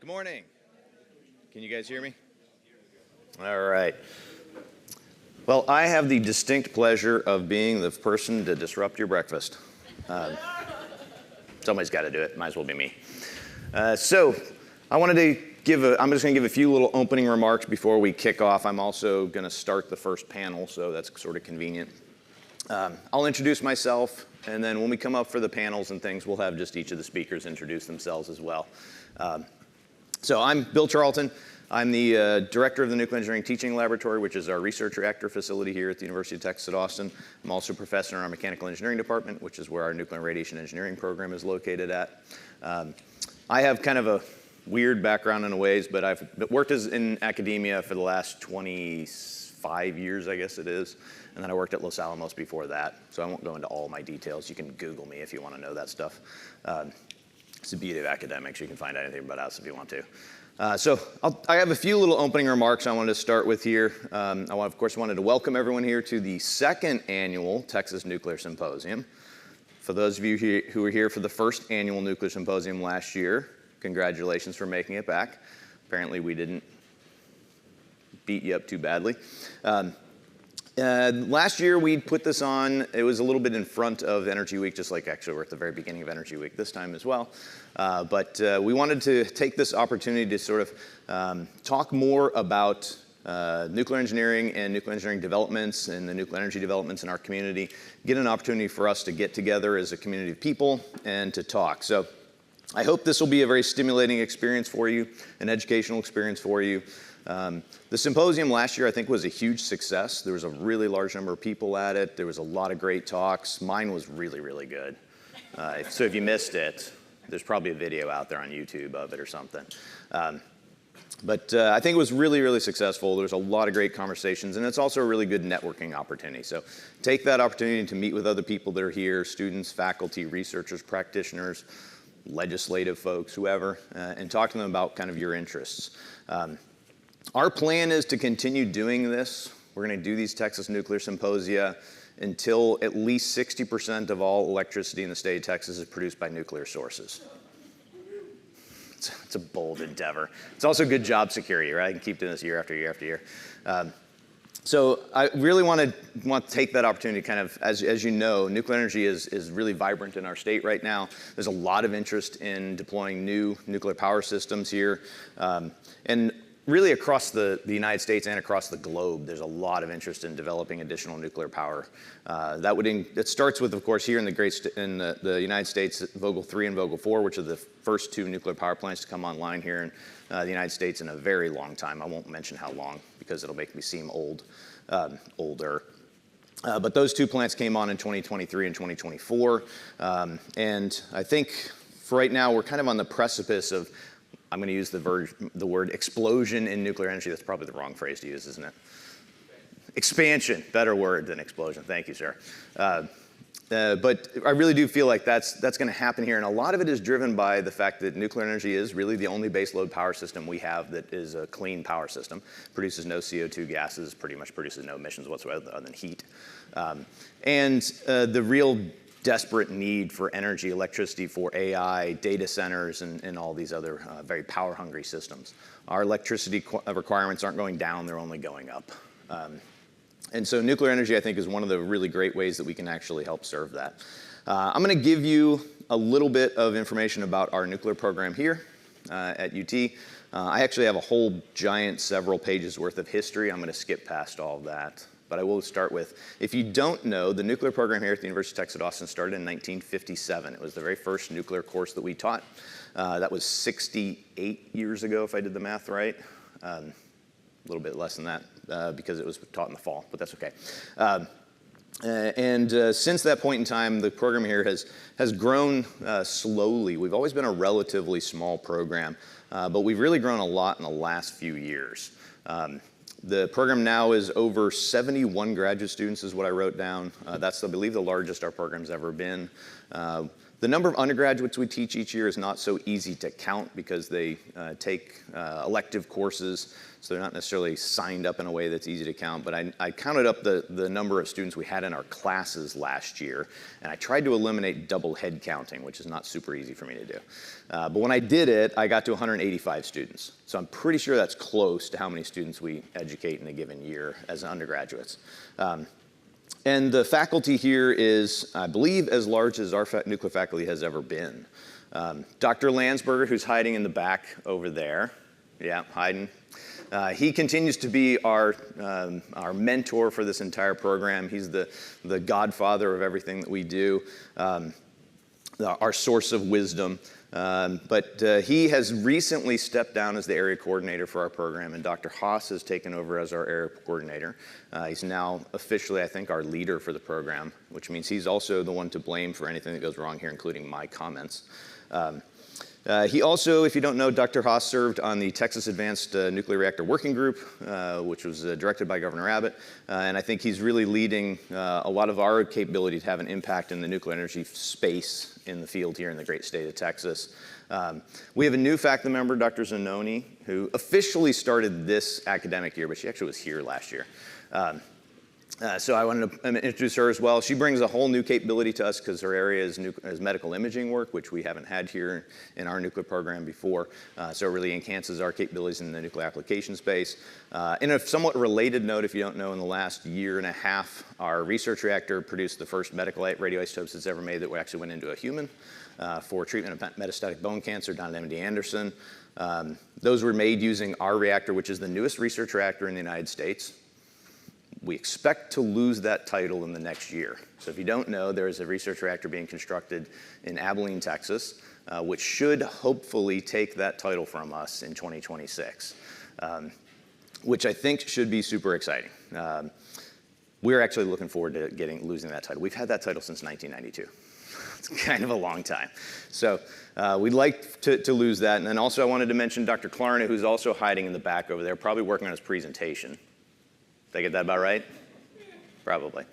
Good morning. Can you guys hear me? All right. Well, I have the distinct pleasure of being the person to disrupt your breakfast. Somebody's got to do it. Might as well be me. So I wanted to I'm just going to give a few little opening remarks before we kick off. I'm also going to start the first panel, so that's sort of convenient. I'll introduce myself, and then when we come up for the panels and things, we'll have just each of the speakers introduce themselves as well. So I'm Bill Charlton. I'm the director of the Nuclear Engineering Teaching Laboratory, which is our research reactor facility here at the University of Texas at Austin. I'm also a professor in our mechanical engineering department, which is where our nuclear and radiation engineering program is located at. I have kind of a weird background in a ways, but I've worked in academia for the last 25 years, I guess it is. And then I worked at Los Alamos before that, so I won't go into all my details. You can Google me if you want to know that stuff. It's the beauty of academics. You can find anything about us if you want to. I have a few little opening remarks I wanted to start with here. Of course, wanted to welcome everyone here to the second annual Texas Nuclear Symposium. For those of you who were here for the first annual Nuclear Symposium last year, congratulations for making it back. Apparently, we didn't beat you up too badly. Last year, we put this on. It was a little bit in front of Energy Week, just like actually we're at the very beginning of Energy Week this time as well. But we wanted to take this opportunity to sort of talk more about nuclear engineering and nuclear engineering developments and the nuclear energy developments in our community, get an opportunity for us to get together as a community of people and to talk. So I hope this will be a very stimulating experience for you, an educational experience for you. The symposium last year, I think, was a huge success. There was a really large number of people at it. There was a lot of great talks. Mine was really, really good. So if you missed it, there's probably a video out there on YouTube of it or something. But I think it was really, really successful. There was a lot of great conversations, and it's also a really good networking opportunity. So take that opportunity to meet with other people that are here, students, faculty, researchers, practitioners, legislative folks, whoever, and talk to them about kind of your interests. Our plan is to continue doing this. We're going to do these Texas Nuclear Symposia until at least 60% of all electricity in the state of Texas is produced by nuclear sources. It's a bold endeavor. It's also good job security, right? I can keep doing this year after year after year. So I really want to take that opportunity kind of, as you know, nuclear energy is really vibrant in our state right now. There's a lot of interest in deploying new nuclear power systems here. And really across the United States and across the globe, there's a lot of interest in developing additional nuclear power. It starts with, of course, here in the United States, Vogtle 3 and Vogtle 4, which are the first two nuclear power plants to come online here in the United States in a very long time. I won't mention how long because it'll make me seem older. But those two plants came on in 2023 and 2024. And I think for right now, we're kind of on the precipice of, I'm going to use the word explosion in nuclear energy. That's probably the wrong phrase to use, isn't it? Expansion, better word than explosion. Thank you, sir. But I really do feel like that's going to happen here. And a lot of it is driven by the fact that nuclear energy is really the only baseload power system we have that is a clean power system. Produces no CO2 gases, pretty much produces no emissions whatsoever other than heat. And the real desperate need for energy, electricity for AI, data centers, and all these other very power-hungry systems. Our electricity requirements aren't going down, they're only going up. And so nuclear energy, I think, is one of the really great ways that we can actually help serve that. I'm going to give you a little bit of information about our nuclear program here at UT. I actually have a whole giant several pages worth of history. I'm going to skip past all of that. But I will start with, if you don't know, the nuclear program here at the University of Texas at Austin started in 1957. It was the very first nuclear course that we taught. That was 68 years ago, if I did the math right. A little bit less than that because it was taught in the fall, but that's okay. Since that point in time, the program here has grown slowly. We've always been a relatively small program, but we've really grown a lot in the last few years. The program now is over 71 graduate students is what I wrote down. That's, I believe, the largest our program's ever been. The number of undergraduates we teach each year is not so easy to count because they take elective courses, so they're not necessarily signed up in a way that's easy to count. But I counted up the number of students we had in our classes last year, and I tried to eliminate double head counting, which is not super easy for me to do. But when I did it, I got to 185 students. So I'm pretty sure that's close to how many students we educate in a given year as undergraduates. And the faculty here is, I believe, as large as our nuclear faculty has ever been. Dr. Landsberger, who's hiding in the back over there, yeah, hiding. He continues to be our mentor for this entire program. He's the godfather of everything that we do, our source of wisdom. But he has recently stepped down as the area coordinator for our program, and Dr. Haas has taken over as our area coordinator. He's now officially, I think, our leader for the program, which means he's also the one to blame for anything that goes wrong here, including my comments. He also, if you don't know, Dr. Haas served on the Texas Advanced Nuclear Reactor Working Group, which was directed by Governor Abbott, and I think he's really leading a lot of our capability to have an impact in the nuclear energy space in the field here in the great state of Texas. We have a new faculty member, Dr. Zanoni, who officially started this academic year, but she actually was here last year. So I wanted to introduce her as well. She brings a whole new capability to us because her area is medical imaging work, which we haven't had here in our nuclear program before. So it really enhances our capabilities in the nuclear application space. In a somewhat related note, if you don't know, in the last year and a half, our research reactor produced the first medical radioisotopes that's ever made that actually went into a human for treatment of metastatic bone cancer down at MD Anderson. Those were made using our reactor, which is the newest research reactor in the United States. We expect to lose that title in the next year. So if you don't know, there is a research reactor being constructed in Abilene, Texas, which should hopefully take that title from us in 2026, which I think should be super exciting. We're actually looking forward to losing that title. We've had that title since 1992. It's kind of a long time. So we'd like to lose that. And then also I wanted to mention Dr. Klarna, who's also hiding in the back over there, probably working on his presentation. Did I get that about right? Probably.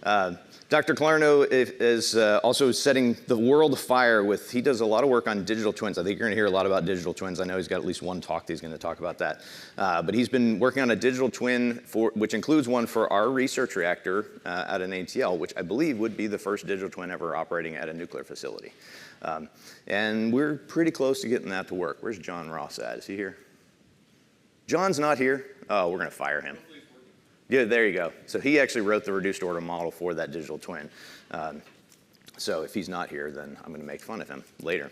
Dr. Klarno is also setting the world afire with, he does a lot of work on digital twins. I think you're going to hear a lot about digital twins. I know he's got at least one talk that he's going to talk about that. But he's been working on a digital twin, which includes one for our research reactor at an ATL, which I believe would be the first digital twin ever operating at a nuclear facility. And we're pretty close to getting that to work. Where's John Ross at? Is he here? John's not here? Oh, we're going to fire him. Yeah, there you go. So he actually wrote the reduced order model for that digital twin. So if he's not here, then I'm going to make fun of him later.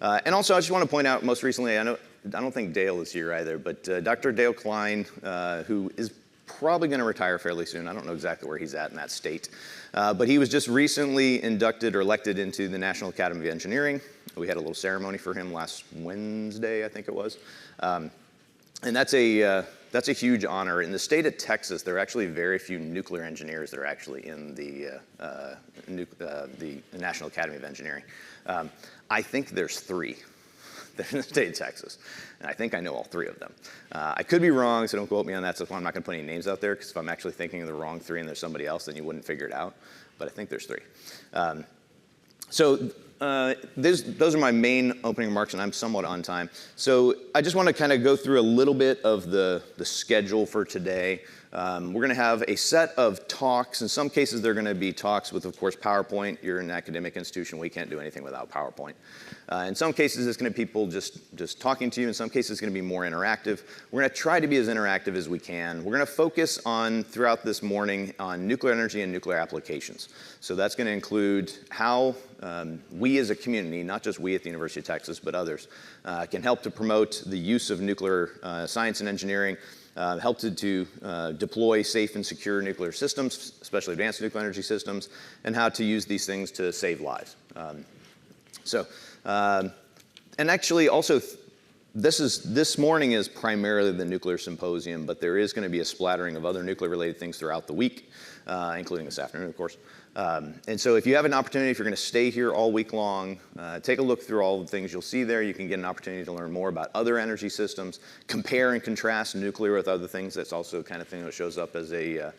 And also, I just want to point out, most recently, I don't think Dale is here either, but Dr. Dale Klein, who is probably going to retire fairly soon. I don't know exactly where he's at in that state. But he was just recently inducted or elected into the National Academy of Engineering. We had a little ceremony for him last Wednesday, I think it was. And that's a huge honor. In the state of Texas, there are actually very few nuclear engineers that are actually in the National Academy of Engineering. I think there's 3 that are in the state of Texas, and I think I know all 3 of them. I could be wrong, so don't quote me on that. So I'm not going to put any names out there, because if I'm actually thinking of the wrong 3 and there's somebody else, then you wouldn't figure it out. But I think there's 3. Those are my main opening remarks, and I'm somewhat on time. So I just want to kind of go through a little bit of the schedule for today. We're going to have a set of talks. In some cases, they're going to be talks with, of course, PowerPoint. You're an academic institution. We can't do anything without PowerPoint. In some cases, it's going to be people just talking to you. In some cases, it's going to be more interactive. We're going to try to be as interactive as we can. We're going to focus on, throughout this morning, on nuclear energy and nuclear applications. So that's going to include how we as a community, not just we at the University of Texas, but others, can help to promote the use of nuclear science and engineering, help to deploy safe and secure nuclear systems, especially advanced nuclear energy systems, and how to use these things to save lives. And actually also, this morning is primarily the nuclear symposium, but there is going to be a splattering of other nuclear-related things throughout the week, including this afternoon, of course. And so if you have an opportunity, if you're going to stay here all week long, take a look through all the things you'll see there. You can get an opportunity to learn more about other energy systems, compare and contrast nuclear with other things. That's also the kind of thing that shows up as a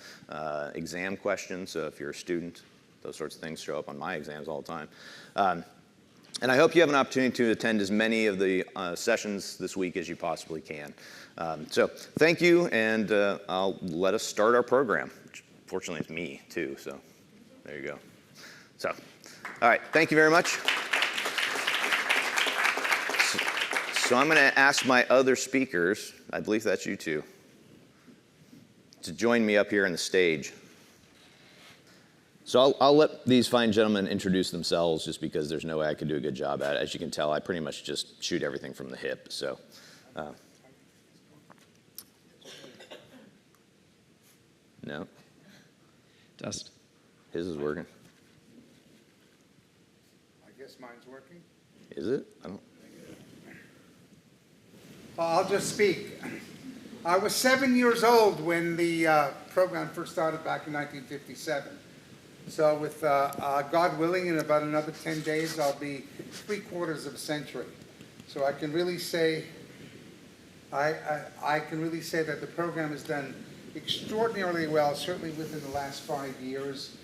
exam question. So if you're a student, those sorts of things show up on my exams all the time. And I hope you have an opportunity to attend as many of the sessions this week as you possibly can. So thank you, and I'll let us start our program. Which fortunately, it's me, too, so there you go. So, all right, thank you very much. So I'm going to ask my other speakers, I believe that's you two, to join me up here on the stage. So I'll let these fine gentlemen introduce themselves just because there's no way I could do a good job at it. As you can tell, I pretty much just shoot everything from the hip. So, no. Dust. His is working. I guess mine's working. Is it? I don't. I'll just speak. I was 7 years old when the program first started back in 1957. So with God willing, in about another 10 days, I'll be 3/4 of a century. So I can really say, I can really say that the program has done extraordinarily well, certainly within the last 5 years.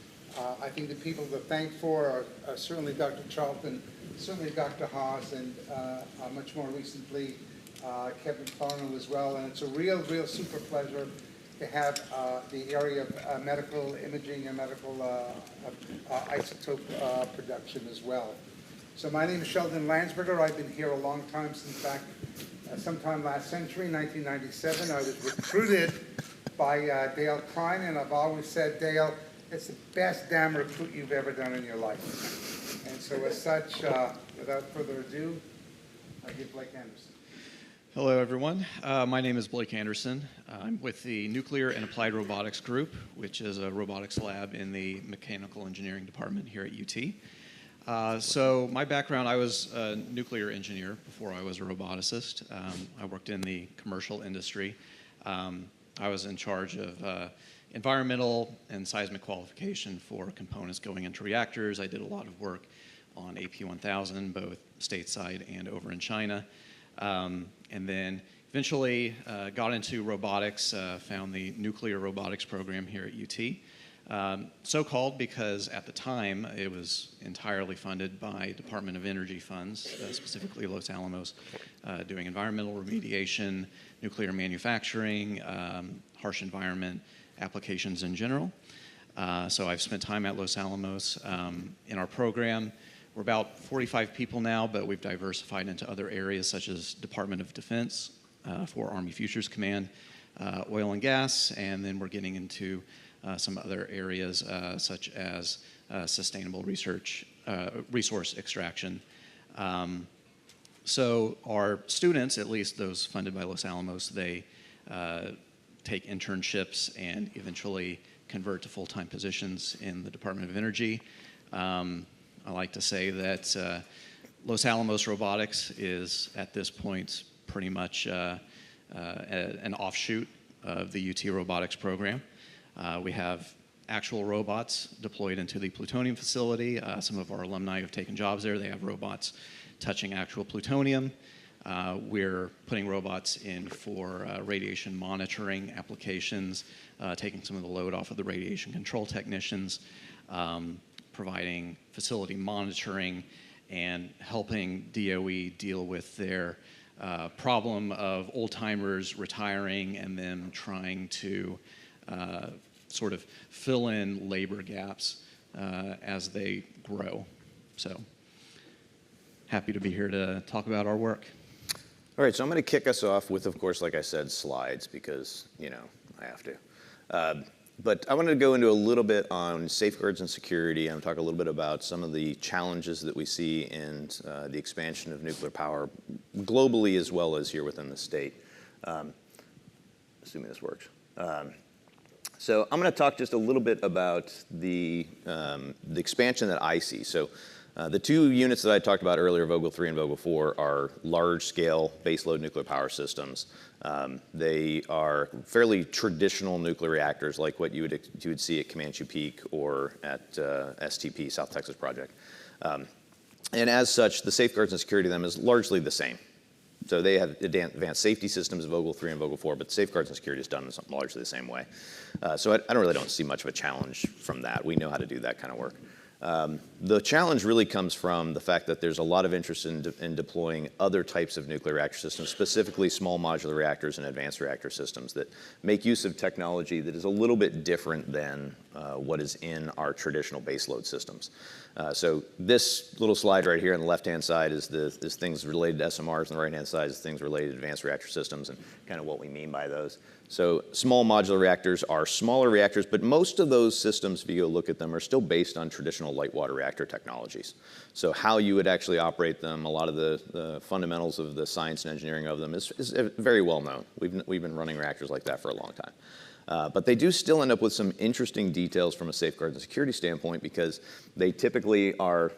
I think the people to thank for are certainly Dr. Charlton, certainly Dr. Haas, and much more recently, Kevin Farnell as well. And it's a real super pleasure to have the area of medical imaging and medical isotope production as well. So my name is Sheldon Landsberger. I've been here a long time, since back sometime last century, 1997. I was recruited by Dale Klein, and I've always said, Dale, it's the best damn recruit you've ever done in your life. And so as such, without further ado, I give Blake Anderson. Hello, everyone. My name is Blake Anderson. I'm with the Nuclear and Applied Robotics Group, which is a robotics lab in the Mechanical Engineering Department here at UT. So my background, I was a nuclear engineer before I was a roboticist. I worked in the commercial industry. I was in charge of environmental and seismic qualification for components going into reactors. I did a lot of work on AP1000, both stateside and over in China. And then eventually got into robotics, found the nuclear robotics program here at UT. So-called because at the time it was entirely funded by Department of Energy funds, specifically Los Alamos, doing environmental remediation, nuclear manufacturing, harsh environment applications in general. So I've spent time at Los Alamos in our program. We're about 45 people now, but we've diversified into other areas such as Department of Defense for Army Futures Command, oil and gas, and then we're getting into some other areas such as sustainable research, resource extraction. So our students, at least those funded by Los Alamos, they take internships and eventually convert to full-time positions in the Department of Energy. I like to say that Los Alamos Robotics is, at this point, pretty much an offshoot of the UT Robotics program. We have actual robots deployed into the plutonium facility. Some of our alumni have taken jobs there. They have robots touching actual plutonium. We're putting robots in for radiation monitoring applications, taking some of the load off of the radiation control technicians, providing facility monitoring, and helping DOE deal with their problem of old-timers retiring and them trying to sort of fill in labor gaps as they grow. So happy to be here to talk about our work. All right, so I'm going to kick us off with, of course, like I said, slides because, you know, I have to. But I wanted to go into a little bit on safeguards and security and talk a little bit about some of the challenges that we see in the expansion of nuclear power globally as well as here within the state, assuming this works. So I'm going to talk just a little bit about the expansion that I see. So the two units that I talked about earlier, Vogtle 3 and Vogtle 4, are large-scale baseload nuclear power systems. They are fairly traditional nuclear reactors, like what you would see at Comanche Peak or at STP, South Texas Project. And as such, the safeguards and security of them is largely the same. So they have advanced safety systems, Vogtle 3 and Vogtle 4, but safeguards and security is done in largely the same way. So I don't see much of a challenge from that. We know how to do that kind of work. The challenge really comes from the fact that there's a lot of interest in deploying other types of nuclear reactor systems, specifically small modular reactors and advanced reactor systems that make use of technology that is a little bit different than what is in our traditional baseload systems. So this little slide right here on the left-hand side is things related to SMRs, and the right-hand side is things related to advanced reactor systems and kind of what we mean by those. So small modular reactors are smaller reactors, but most of those systems, if you go look at them, are still based on traditional light water reactor technologies. So how you would actually operate them, a lot of the fundamentals of the science and engineering of them is very well known. We've been running reactors like that for a long time. But they do still end up with some interesting details from a safeguards and security standpoint, because they typically are,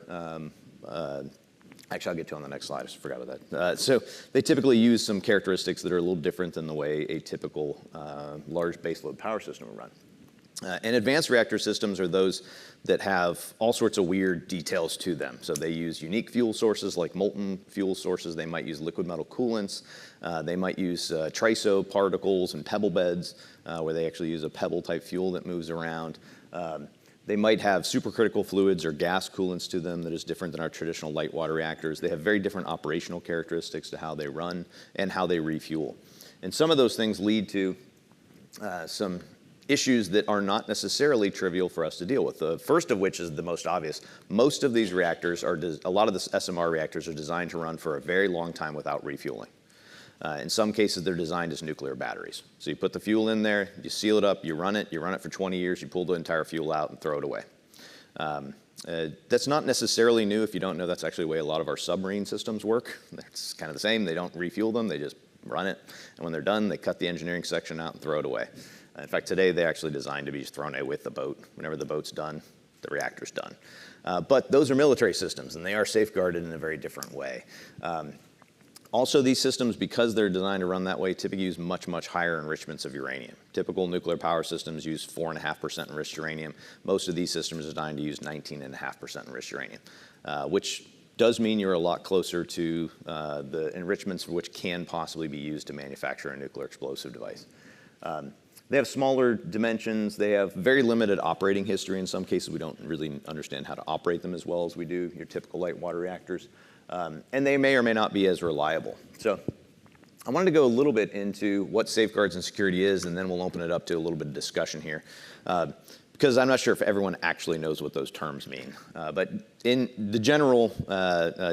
actually, I'll get to on the next slide. I just forgot about that. So they typically use some characteristics that are a little different than the way a typical large baseload power system would run. And advanced reactor systems are those that have all sorts of weird details to them. So they use unique fuel sources like molten fuel sources. They might use liquid metal coolants. They might use triso particles and pebble beds, where they actually use a pebble type fuel that moves around. They might have supercritical fluids or gas coolants to them that is different than our traditional light water reactors. They have very different operational characteristics to how they run and how they refuel. And some of those things lead to some issues that are not necessarily trivial for us to deal with. The first of which is the most obvious. Most of these reactors a lot of the SMR reactors are designed to run for a very long time without refueling. In some cases, they're designed as nuclear batteries. So you put the fuel in there, you seal it up, you run it for 20 years, you pull the entire fuel out and throw it away. That's not necessarily new. If you don't know, that's actually the way a lot of our submarine systems work. It's kind of the same. They don't refuel them, they just run it. And when they're done, they cut the engineering section out and throw it away. In fact, today, they're actually designed to be just thrown away with the boat. Whenever the boat's done, the reactor's done. But those are military systems, and they are safeguarded in a very different way. Also, these systems, because they're designed to run that way, typically use much, much higher enrichments of uranium. Typical nuclear power systems use 4.5% enriched uranium. Most of these systems are designed to use 19.5% enriched uranium, which does mean you're a lot closer to the enrichments which can possibly be used to manufacture a nuclear explosive device. They have smaller dimensions. They have very limited operating history. In some cases, we don't really understand how to operate them as well as we do your typical light water reactors. And they may or may not be as reliable. So I wanted to go a little bit into what safeguards and security is, and then we'll open it up to a little bit of discussion here. Because I'm not sure if everyone actually knows what those terms mean. But in the general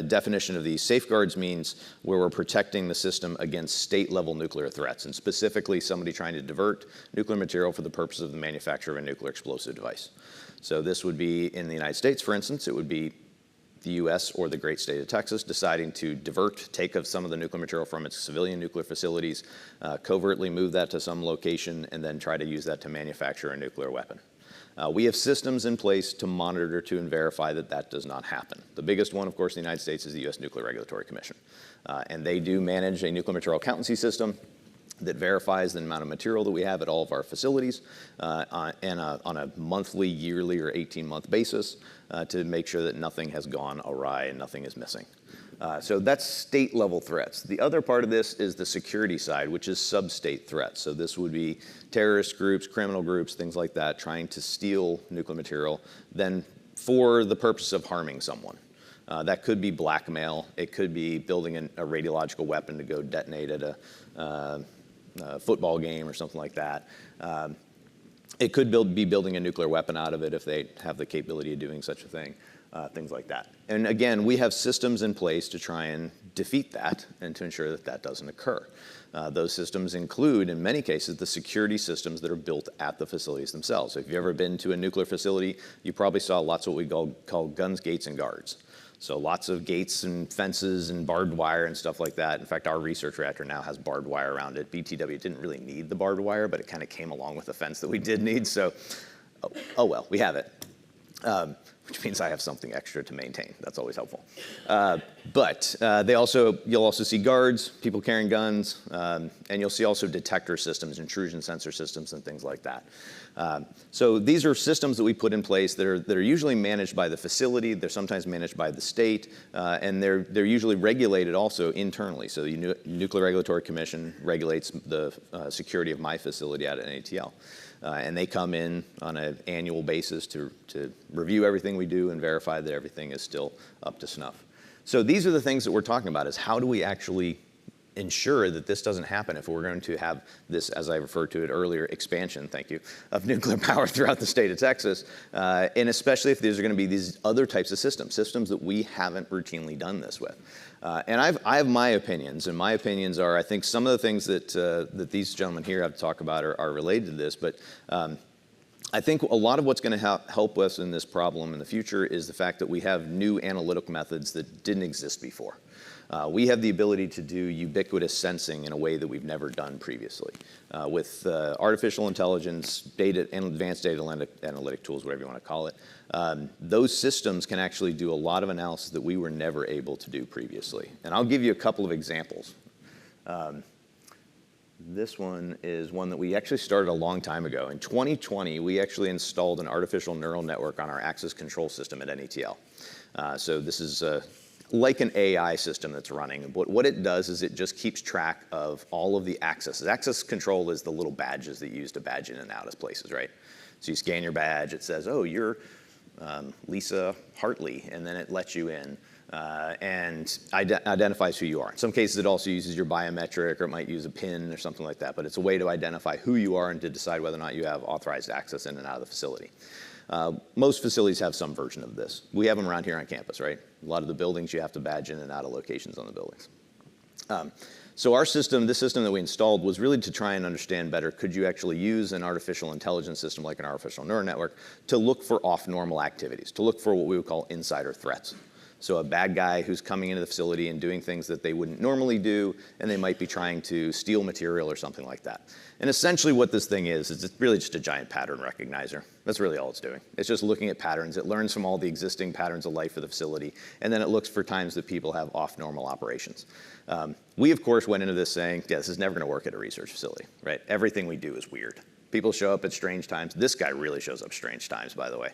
definition of these, safeguards means where we're protecting the system against state-level nuclear threats, and specifically somebody trying to divert nuclear material for the purpose of the manufacture of a nuclear explosive device. So this would be, in the United States, for instance, it would be the US or the great state of Texas deciding to take of some of the nuclear material from its civilian nuclear facilities, covertly move that to some location, and then try to use that to manufacture a nuclear weapon. We have systems in place to monitor to and verify that that does not happen. The biggest one, of course, in the United States is the US Nuclear Regulatory Commission. And they do manage a nuclear material accountancy system that verifies the amount of material that we have at all of our facilities on a monthly, yearly, or 18-month basis to make sure that nothing has gone awry and nothing is missing. So that's state-level threats. The other part of this is the security side, which is sub-state threats. So this would be terrorist groups, criminal groups, things like that, trying to steal nuclear material, then for the purpose of harming someone. That could be blackmail. It could be building a radiological weapon to go detonate at a football game or something like that. It could be building a nuclear weapon out of it if they have the capability of doing such a thing, things like that. And again, we have systems in place to try and defeat that and to ensure that that doesn't occur. Those systems include, in many cases, the security systems that are built at the facilities themselves. So if you've ever been to a nuclear facility, you probably saw lots of what we call guns, gates, and guards. So lots of gates and fences and barbed wire and stuff like that. In fact, our research reactor now has barbed wire around it. BTW didn't really need the barbed wire, but it kind of came along with the fence that we did need. So, oh well, we have it. Which means I have something extra to maintain. That's always helpful. But you'll also see guards, people carrying guns, and you'll see also detector systems, intrusion sensor systems, and things like that. So these are systems that we put in place that are usually managed by the facility. They're sometimes managed by the state, and they're usually regulated also internally. So the Nuclear Regulatory Commission regulates the security of my facility out at NATL. And they come in on an annual basis to review everything we do and verify that everything is still up to snuff. So these are the things that we're talking about, is how do we actually ensure that this doesn't happen if we're going to have this, as I referred to it earlier, expansion, thank you, of nuclear power throughout the state of Texas, and especially if there's going to be these other types of systems that we haven't routinely done this with. And I have my opinions, and my opinions are, I think some of the things that these gentlemen here have to talk about are related to this, but I think a lot of what's going to help us in this problem in the future is the fact that we have new analytical methods that didn't exist before. We have the ability to do ubiquitous sensing in a way that we've never done previously. With artificial intelligence, data, and advanced data analytic tools, whatever you want to call it, those systems can actually do a lot of analysis that we were never able to do previously. And I'll give you a couple of examples. This one is one that we actually started a long time ago. In 2020, we actually installed an artificial neural network on our access control system at NETL. So this is like an AI system that's running. But what it does is it just keeps track of all of the accesses. Access control is the little badges that you use to badge in and out of places, right? So you scan your badge, it says, oh, you're Lisa Hartley, and then it lets you in and identifies who you are. In some cases, it also uses your biometric, or it might use a PIN or something like that, but it's a way to identify who you are and to decide whether or not you have authorized access in and out of the facility. Most facilities have some version of this. We have them around here on campus, right? A lot of the buildings, you have to badge in and out of locations on the buildings. So our system, this system that we installed, was really to try and understand better, could you actually use an artificial intelligence system like an artificial neural network to look for off-normal activities, to look for what we would call insider threats. So a bad guy who's coming into the facility and doing things that they wouldn't normally do, and they might be trying to steal material or something like that. And essentially what this thing is it's really just a giant pattern recognizer. That's really all it's doing. It's just looking at patterns. It learns from all the existing patterns of life of the facility, and then it looks for times that people have off-normal operations. We, of course, went into this saying, yeah, this is never going to work at a research facility, right? Everything we do is weird. People show up at strange times. This guy really shows up strange times, by the way.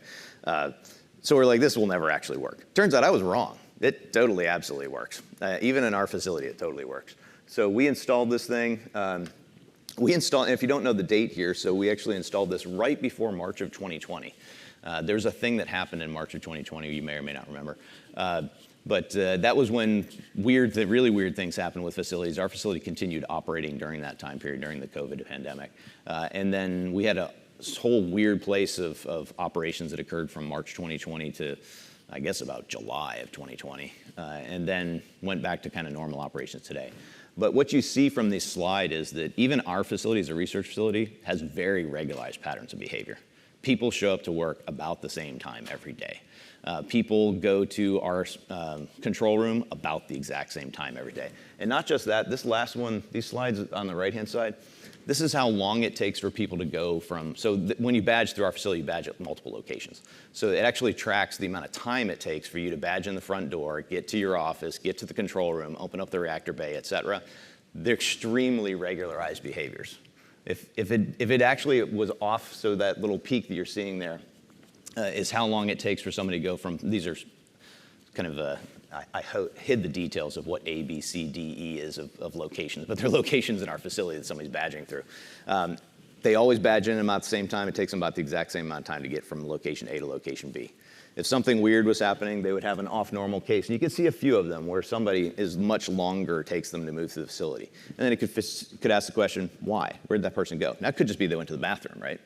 So we're like, this will never actually work. Turns out I was wrong. It totally, absolutely works. Even in our facility, it totally works. So we installed this thing. If you don't know the date here, so we actually installed this right before March of 2020. There's a thing that happened in March of 2020 you may or may not remember. But that was when really weird things happened with facilities. Our facility continued operating during that time period, during the COVID pandemic. And then we had a whole weird place of operations that occurred from March 2020 to, I guess, about July of 2020, and then went back to kind of normal operations today. But what you see from this slide is that even our facility, as a research facility, has very regularized patterns of behavior. People show up to work about the same time every day. People go to our control room about the exact same time every day. And not just that, this last one, these slides on the right-hand side, this is how long it takes for people to go from, when you badge through our facility, you badge at multiple locations. So it actually tracks the amount of time it takes for you to badge in the front door, get to your office, get to the control room, open up the reactor bay, et cetera. They're extremely regularized behaviors. If it actually was off, so that little peak that you're seeing there is how long it takes for somebody to go from, these are kind of I hid the details of what A, B, C, D, E is of locations, but they're locations in our facility that somebody's badging through. They always badge in about the same time. It takes them about the exact same amount of time to get from location A to location B. If something weird was happening, they would have an off-normal case. And you can see a few of them where somebody is much longer takes them to move through the facility. And then it could ask the question, why? Where did that person go? Now, it could just be they went to the bathroom, right?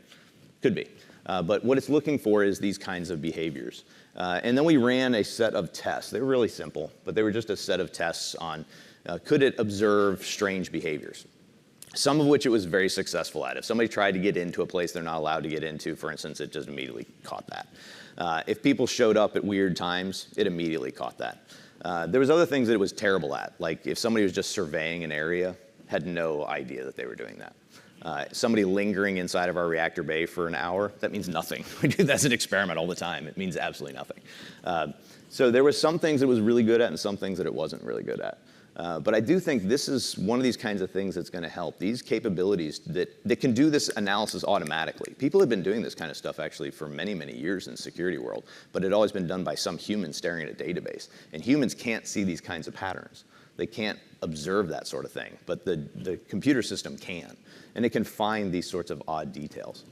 Could be. But what it's looking for is these kinds of behaviors. And then we ran a set of tests. They were really simple, but they were just a set of tests on could it observe strange behaviors. Some of which it was very successful at. If somebody tried to get into a place they're not allowed to get into, for instance, it just immediately caught that. If people showed up at weird times, it immediately caught that. There was other things that it was terrible at, like if somebody was just surveying an area, had no idea that they were doing that. Somebody lingering inside of our reactor bay for an hour, that means nothing. We do that as an experiment all the time. It means absolutely nothing. So there were some things it was really good at and some things that it wasn't really good at. But I do think this is one of these kinds of things that's going to help. These capabilities that can do this analysis automatically. People have been doing this kind of stuff actually for many, many years in the security world, but it had always been done by some human staring at a database. And humans can't see these kinds of patterns. They can't observe that sort of thing, but the computer system can. And it can find these sorts of odd details.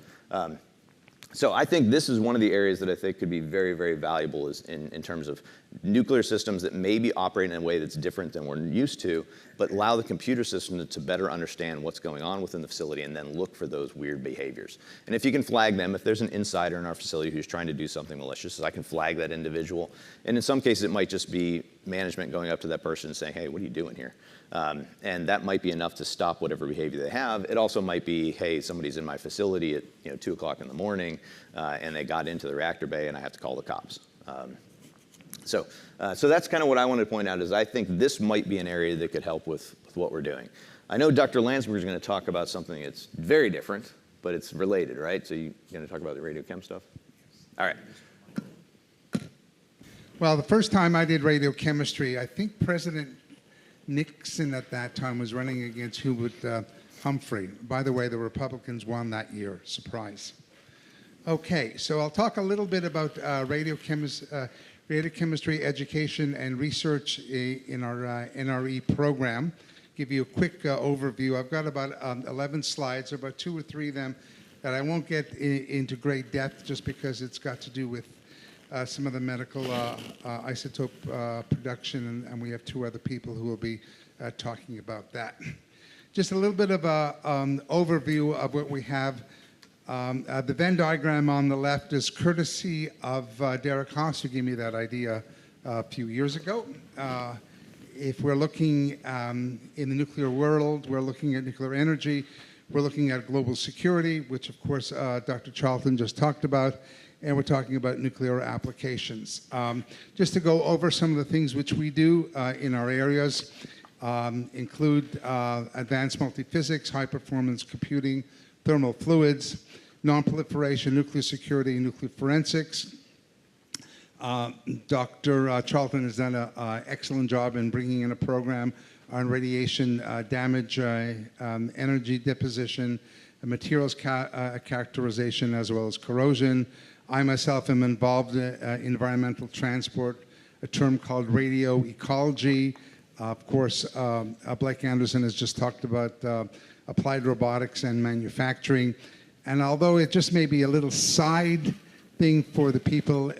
So I think this is one of the areas that I think could be very, very valuable is in terms of nuclear systems that may be operating in a way that's different than we're used to, but allow the computer system to better understand what's going on within the facility and then look for those weird behaviors. And if you can flag them, if there's an insider in our facility who's trying to do something malicious, I can flag that individual. And in some cases, it might just be management going up to that person and saying, hey, what are you doing here? And that might be enough to stop whatever behavior they have. It also might be, hey, somebody's in my facility at 2 o'clock in the morning, and they got into the reactor bay, and I have to call the cops. So that's kind of what I wanted to point out is I think this might be an area that could help with what we're doing. I know Dr. Landsberg is going to talk about something that's very different, but it's related, right? So you're going to talk about the radiochem stuff? All right. Well, the first time I did radiochemistry, I think President Nixon at that time was running against Hubert Humphrey. By the way, the Republicans won that year. Surprise. Okay, so I'll talk a little bit about radiochemistry education and research in our NRE program. Give you a quick overview. I've got about 11 slides, about 2 or 3 of them that I won't get into great depth just because it's got to do with some of the medical isotope production, and we have 2 other people who will be talking about that. Just a little bit of an overview of what we have. The Venn diagram on the left is courtesy of Derek Haas, who gave me that idea a few years ago. If we're looking in the nuclear world, we're looking at nuclear energy, we're looking at global security, which of course Dr. Charlton just talked about, and we're talking about nuclear applications. Just to go over some of the things which we do in our areas include advanced multiphysics, high-performance computing, thermal fluids, non-proliferation, nuclear security, nuclear forensics. Dr. Charlton has done an excellent job in bringing in a program on radiation damage, energy deposition, materials characterization, as well as corrosion. I myself am involved in environmental transport, a term called radio ecology. Of course, Blake Anderson has just talked about applied robotics and manufacturing. And although it just may be a little side thing for the people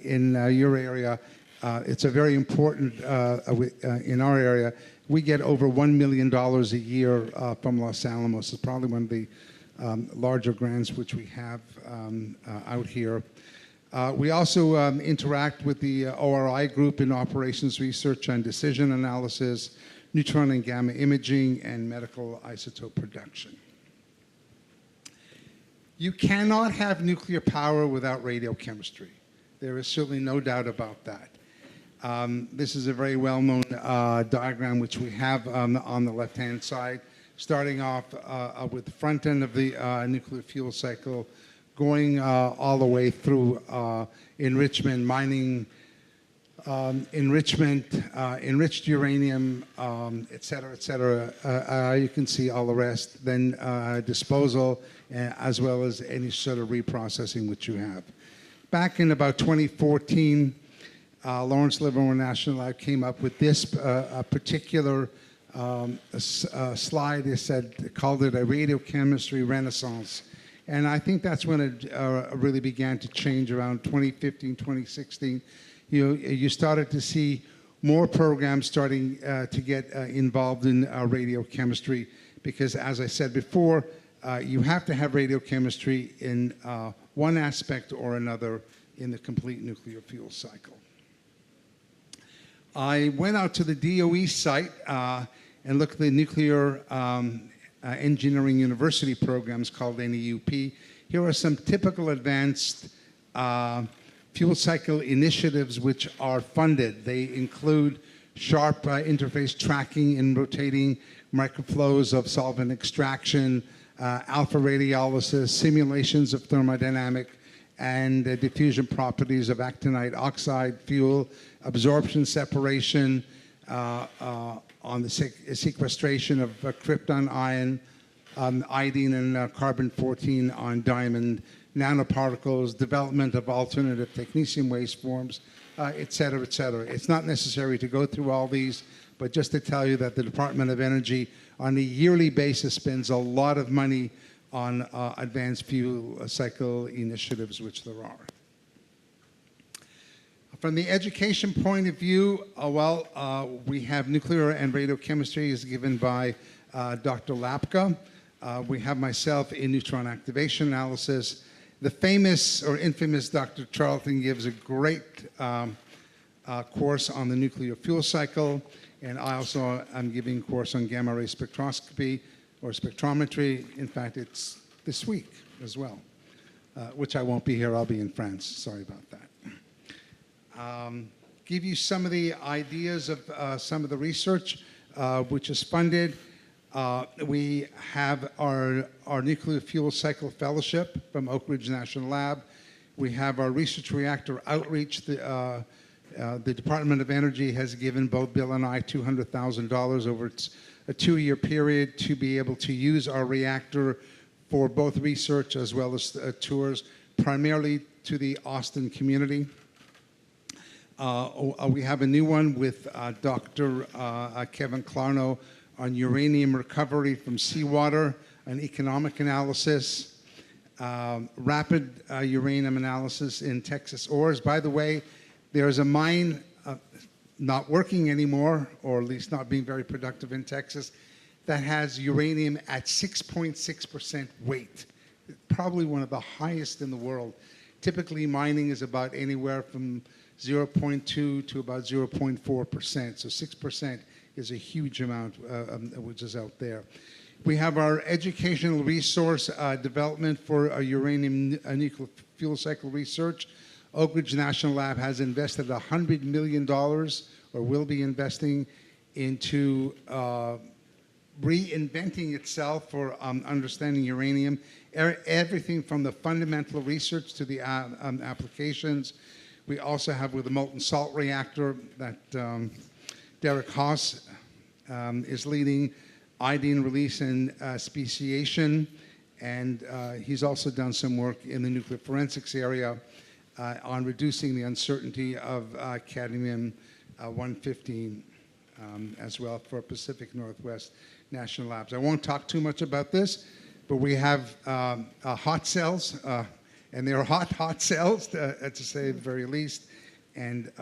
in your area, it's a very important, in our area, we get over $1 million a year from Los Alamos. It's probably one of the larger grants which we have out here. We also interact with the ORI group in operations research and decision analysis, neutron and gamma imaging, and medical isotope production. You cannot have nuclear power without radiochemistry. There is certainly no doubt about that. This is a very well-known diagram which we have on the left-hand side, starting off with the front end of the nuclear fuel cycle, going all the way through enrichment, mining, enriched uranium, et cetera, you can see all the rest, then disposal, as well as any sort of reprocessing which you have. Back in about 2014, Lawrence Livermore National Lab came up with this particular slide. They called it a radiochemistry renaissance. And I think that's when it really began to change around 2015, 2016. You started to see more programs starting to get involved in radiochemistry because, as I said before, you have to have radiochemistry in one aspect or another in the complete nuclear fuel cycle. I went out to the DOE site and looked at the Nuclear Engineering University programs called NEUP. Here are some typical advanced fuel cycle initiatives which are funded. They include sharp interface tracking and rotating microflows of solvent extraction, alpha radiolysis, simulations of thermodynamic and diffusion properties of actinide oxide fuel, absorption separation, on the sequestration of krypton ion, iodine and carbon-14 on diamond, nanoparticles, development of alternative technetium waste forms, et cetera, et cetera. It's not necessary to go through all these, but just to tell you that the Department of Energy on a yearly basis spends a lot of money on advanced fuel cycle initiatives, which there are. From the education point of view, we have nuclear and radiochemistry is given by Dr. Lapka. We have myself in neutron activation analysis. The famous or infamous Dr. Charlton gives a great course on the nuclear fuel cycle, and I also am giving a course on gamma ray spectroscopy or spectrometry. In fact, it's this week as well, which I won't be here. I'll be in France. Sorry about that. Give you some of the ideas of some of the research which is funded. We have our Nuclear Fuel Cycle Fellowship from Oak Ridge National Lab. We have our research reactor outreach. The Department of Energy has given both Bill and I $200,000 over a 2-year period to be able to use our reactor for both research as well as tours, primarily to the Austin community. We have a new one with Dr. Kevin Clarno on uranium recovery from seawater, an economic analysis, rapid uranium analysis in Texas ores. By the way, there's a mine not working anymore, or at least not being very productive in Texas, that has uranium at 6.6% weight, probably one of the highest in the world. Typically, mining is about anywhere from 0.2 to about 0.4%. So 6% is a huge amount which is out there. We have our educational resource development for uranium nuclear fuel cycle research. Oak Ridge National Lab has invested $100 million, or will be investing, into reinventing itself for understanding uranium. Everything from the fundamental research to the applications. We also have with the molten salt reactor that Derek Haas is leading, iodine release and speciation, and he's also done some work in the nuclear forensics area on reducing the uncertainty of cadmium-115 as well for Pacific Northwest National Labs. I won't talk too much about this, but we have hot cells, and they're hot cells, to say the very least. And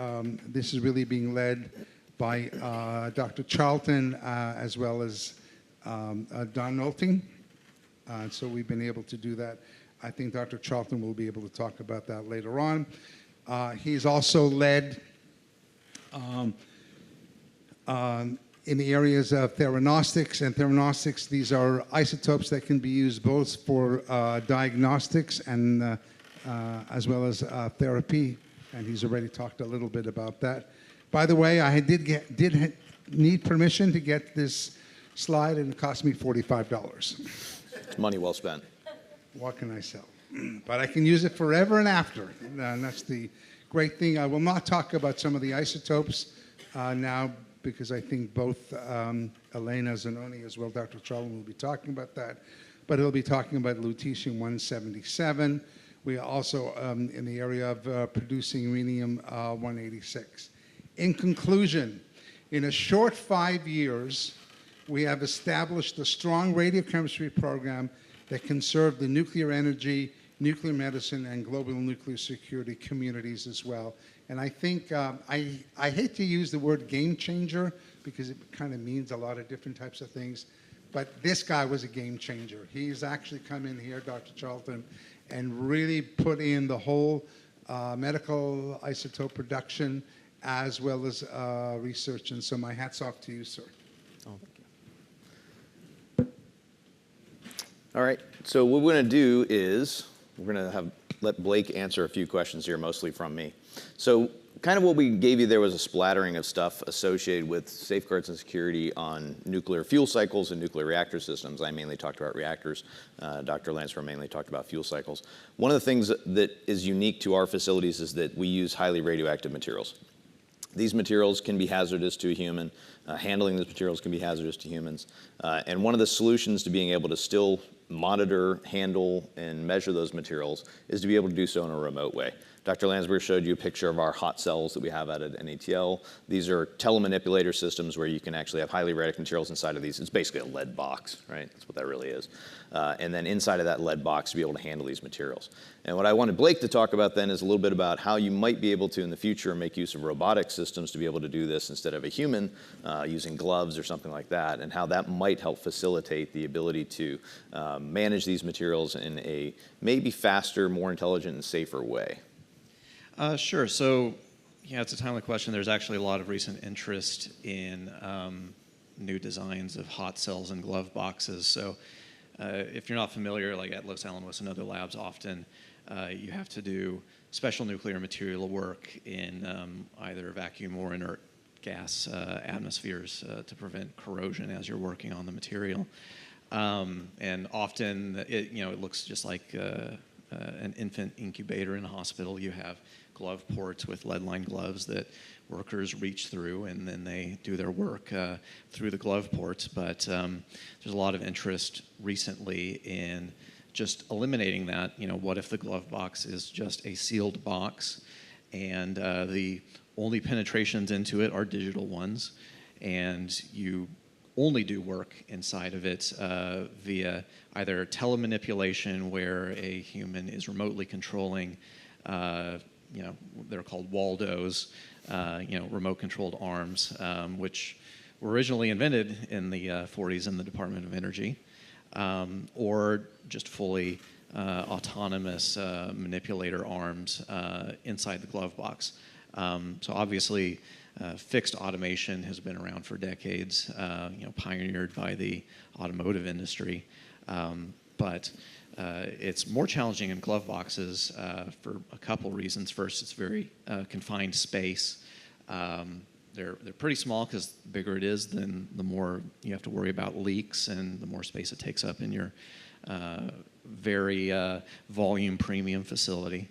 this is really being led by Dr. Charlton as well as Don Nolting. So we've been able to do that. I think Dr. Charlton will be able to talk about that later on. He's also led in the areas of theranostics. And theranostics, these are isotopes that can be used both for diagnostics and as well as therapy. And he's already talked a little bit about that. By the way, I did need permission to get this slide, and it cost me $45. It's money well spent. What can I sell? But I can use it forever and after. And that's the great thing. I will not talk about some of the isotopes now, because I think both Elena Zanoni as well Dr. Charlton will be talking about that. But he'll be talking about lutetium-177. We are also in the area of producing uranium-186. In conclusion, in a short 5 years, we have established a strong radiochemistry program that can serve the nuclear energy, nuclear medicine, and global nuclear security communities as well. And I think, I hate to use the word game changer because it kind of means a lot of different types of things, but this guy was a game changer. He's actually come in here, Dr. Charlton, and really put in the whole medical isotope production as well as research. And so my hat's off to you, sir. Oh, thank you. All right, so what we're going to do is we're going to let Blake answer a few questions here, mostly from me. So kind of what we gave you there was a splattering of stuff associated with safeguards and security on nuclear fuel cycles and nuclear reactor systems. I mainly talked about reactors. Dr. Lansford mainly talked about fuel cycles. One of the things that is unique to our facilities is that we use highly radioactive materials. These materials can be hazardous to a human. Handling these materials can be hazardous to humans. And one of the solutions to being able to still monitor, handle, and measure those materials is to be able to do so in a remote way. Dr. Landsberg showed you a picture of our hot cells that we have out at NATL. These are telemanipulator systems where you can actually have highly radic materials inside of these. It's basically a lead box, right? That's what that really is. And then inside of that lead box to be able to handle these materials. And what I wanted Blake to talk about then is a little bit about how you might be able to in the future make use of robotic systems to be able to do this instead of a human using gloves or something like that, and how that might help facilitate the ability to manage these materials in a maybe faster, more intelligent, and safer way. Sure. So, yeah, it's a timely question. There's actually a lot of recent interest in new designs of hot cells and glove boxes. So, if you're not familiar, like at Los Alamos and other labs, often you have to do special nuclear material work in either vacuum or inert gas atmospheres to prevent corrosion as you're working on the material. And often, it looks just like an infant incubator in a hospital. You have glove ports with lead-lined gloves that workers reach through, and then they do their work through the glove ports. But there's a lot of interest recently in just eliminating that. What if the glove box is just a sealed box, and the only penetrations into it are digital ones, and you only do work inside of it via either telemanipulation, where a human is remotely controlling, they're called Waldos, remote-controlled arms, which were originally invented in the 40s in the Department of Energy, or just fully autonomous manipulator arms inside the glove box. So obviously, fixed automation has been around for decades, pioneered by the automotive industry. But it's more challenging in glove boxes for a couple reasons. First, it's very confined space. They're pretty small because the bigger it is, then the more you have to worry about leaks and the more space it takes up in your very volume premium facility.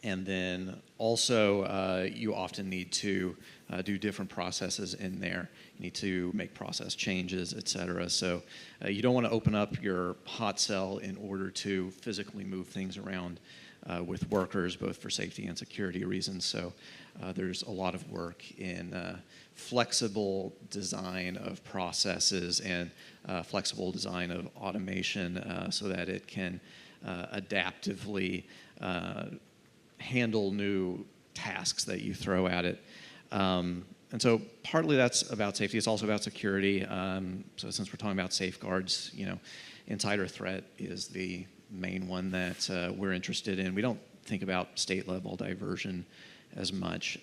And then also, you often need to do different processes in there. You need to make process changes, et cetera. So you don't want to open up your hot cell in order to physically move things around with workers, both for safety and security reasons. So there's a lot of work in flexible design of processes and flexible design of automation so that it can adaptively handle new tasks that you throw at it. And so partly that's about safety. It's also about security. So since we're talking about safeguards, insider threat is the main one that we're interested in. We don't think about state-level diversion as much.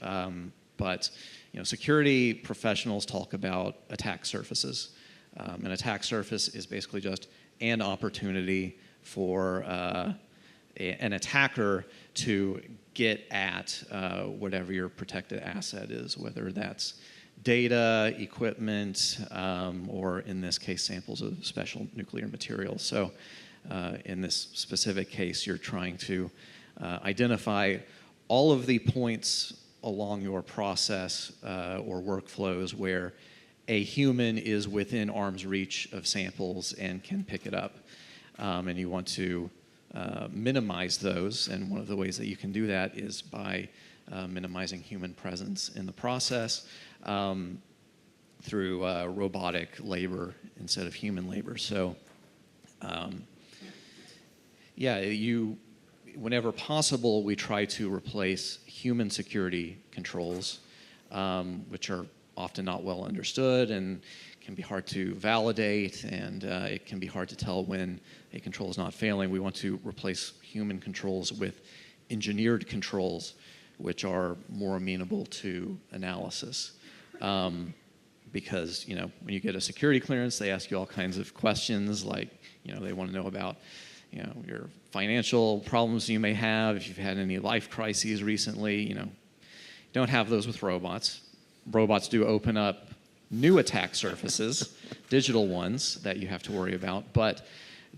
But security professionals talk about attack surfaces. An attack surface is basically just an opportunity for an attacker to get at whatever your protected asset is, whether that's data, equipment, or in this case, samples of special nuclear materials. So in this specific case, you're trying to identify all of the points along your process or workflows where a human is within arm's reach of samples and can pick it up. And you want to minimize those, and one of the ways that you can do that is by minimizing human presence in the process through robotic labor instead of human labor. So, whenever possible, we try to replace human security controls, which are often not well understood and can be hard to validate, and it can be hard to tell when a control is not failing. We want to replace human controls with engineered controls, which are more amenable to analysis. Because when you get a security clearance, they ask you all kinds of questions, like they want to know about your financial problems you may have, if you've had any life crises recently. Don't have those with robots. Robots do open up new attack surfaces, digital ones that you have to worry about, but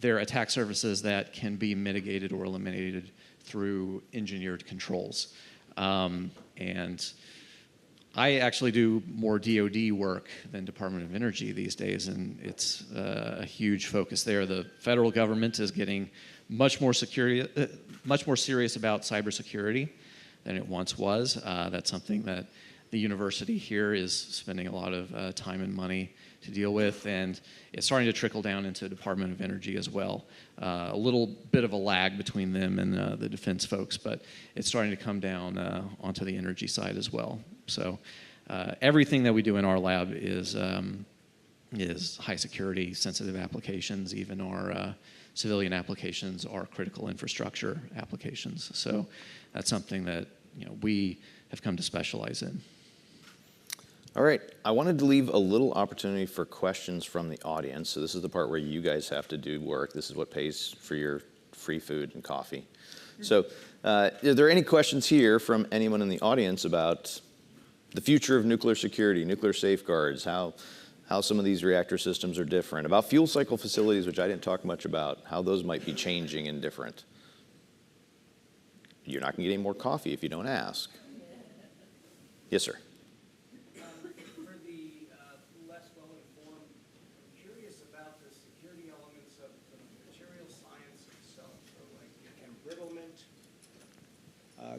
they're attack surfaces that can be mitigated or eliminated through engineered controls. And I actually do more DoD work than Department of Energy these days, and it's a huge focus there. The federal government is getting much more serious about cybersecurity than it once was. That's something that the university here is spending a lot of time and money to deal with, and it's starting to trickle down into Department of Energy as well. A little bit of a lag between them and the defense folks, but it's starting to come down onto the energy side as well. So everything that we do in our lab is high security, sensitive applications. Even our civilian applications are critical infrastructure applications. So that's something that we have come to specialize in. All right, I wanted to leave a little opportunity for questions from the audience. So this is the part where you guys have to do work. This is what pays for your free food and coffee. So are there any questions here from anyone in the audience about the future of nuclear security, nuclear safeguards, how some of these reactor systems are different, about fuel cycle facilities, which I didn't talk much about, how those might be changing and different? You're not going to get any more coffee if you don't ask. Yes, sir. For the less well-informed, I'm curious about the security elements of the material science itself, so like embrittlement.